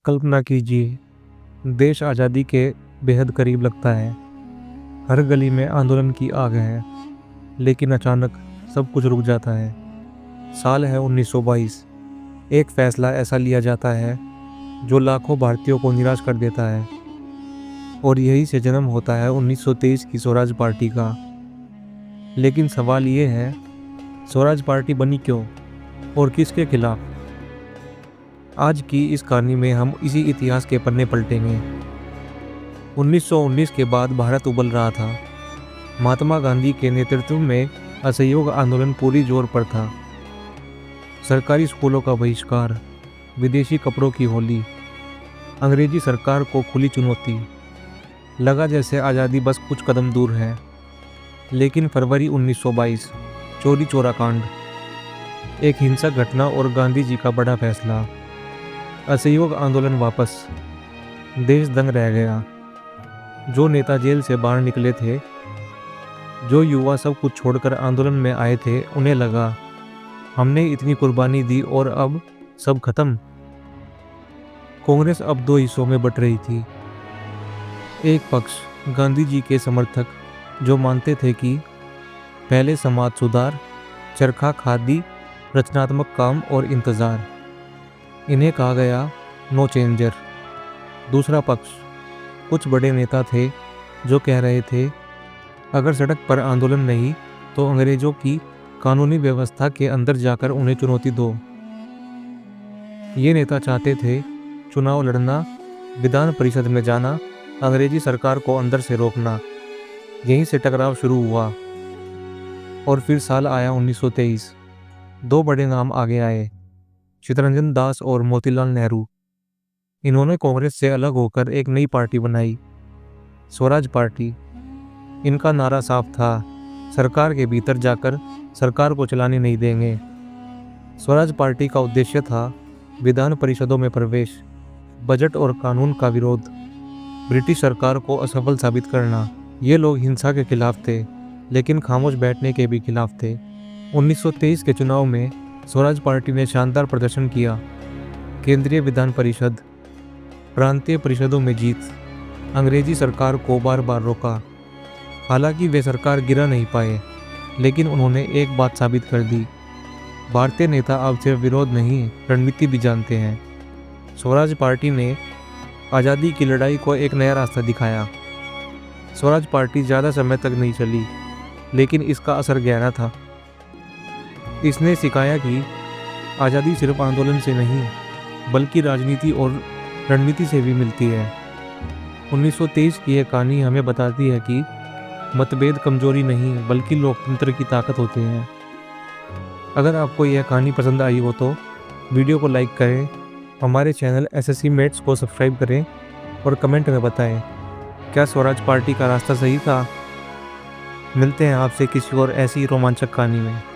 कल्पना कीजिए, देश आज़ादी के बेहद करीब लगता है। हर गली में आंदोलन की आग है, लेकिन अचानक सब कुछ रुक जाता है। साल है 1922। एक फैसला ऐसा लिया जाता है जो लाखों भारतीयों को निराश कर देता है, और यही से जन्म होता है 1923 की स्वराज पार्टी का। लेकिन सवाल ये है, स्वराज पार्टी बनी क्यों और किसके खिलाफ? आज की इस कहानी में हम इसी इतिहास के पन्ने पलटेंगे। 1919 के बाद भारत उबल रहा था। महात्मा गांधी के नेतृत्व में असहयोग आंदोलन पूरी जोर पर था। सरकारी स्कूलों का बहिष्कार, विदेशी कपड़ों की होली, अंग्रेजी सरकार को खुली चुनौती। लगा जैसे आज़ादी बस कुछ कदम दूर है। लेकिन फरवरी 1922, चौरी चौरा कांड, एक हिंसक घटना और गांधी जी का बड़ा फैसला। असहयोग आंदोलन वापस। देश दंग रह गया। जो नेता जेल से बाहर निकले थे, जो युवा सब कुछ छोड़कर आंदोलन में आए थे, उन्हें लगा हमने इतनी कुर्बानी दी और अब सब खत्म। कांग्रेस अब दो हिस्सों में बट रही थी। एक पक्ष गांधी जी के समर्थक, जो मानते थे कि पहले समाज सुधार, चरखा खादी, रचनात्मक काम और इंतज़ार, इन्हें कहा गया नो चेंजर। दूसरा पक्ष कुछ बड़े नेता थे जो कह रहे थे अगर सड़क पर आंदोलन नहीं तो अंग्रेजों की कानूनी व्यवस्था के अंदर जाकर उन्हें चुनौती दो। ये नेता चाहते थे चुनाव लड़ना, विधान परिषद में जाना, अंग्रेजी सरकार को अंदर से रोकना। यहीं से टकराव शुरू हुआ। और फिर साल आया 1923। दो बड़े नाम आगे आए, चित्तरंजन दास और मोतीलाल नेहरू। इन्होंने कांग्रेस से अलग होकर एक नई पार्टी बनाई, स्वराज पार्टी। इनका नारा साफ था, सरकार के भीतर जाकर सरकार को चलाने नहीं देंगे। स्वराज पार्टी का उद्देश्य था विधान परिषदों में प्रवेश, बजट और कानून का विरोध, ब्रिटिश सरकार को असफल साबित करना। ये लोग हिंसा के खिलाफ थे, लेकिन खामोश बैठने के भी खिलाफ थे। 1923 के चुनाव में स्वराज पार्टी ने शानदार प्रदर्शन किया। केंद्रीय विधान परिषद, प्रांतीय परिषदों में जीत, अंग्रेजी सरकार को बार बार रोका। हालांकि वे सरकार गिरा नहीं पाए, लेकिन उन्होंने एक बात साबित कर दी, भारतीय नेता अब सिर्फ विरोध नहीं, रणनीति भी जानते हैं। स्वराज पार्टी ने आज़ादी की लड़ाई को एक नया रास्ता दिखाया। स्वराज पार्टी ज़्यादा समय तक नहीं चली, लेकिन इसका असर गहरा था। इसने सिखाया कि आज़ादी सिर्फ आंदोलन से नहीं, बल्कि राजनीति और रणनीति से भी मिलती है। 1923 की यह कहानी हमें बताती है कि मतभेद कमजोरी नहीं, बल्कि लोकतंत्र की ताकत होते हैं। अगर आपको यह कहानी पसंद आई हो तो वीडियो को लाइक करें, हमारे चैनल एसएससी मेट्स को सब्सक्राइब करें और कमेंट में बताएं क्या स्वराज पार्टी का रास्ता सही था। मिलते हैं आपसे किसी और ऐसी रोमांचक कहानी में।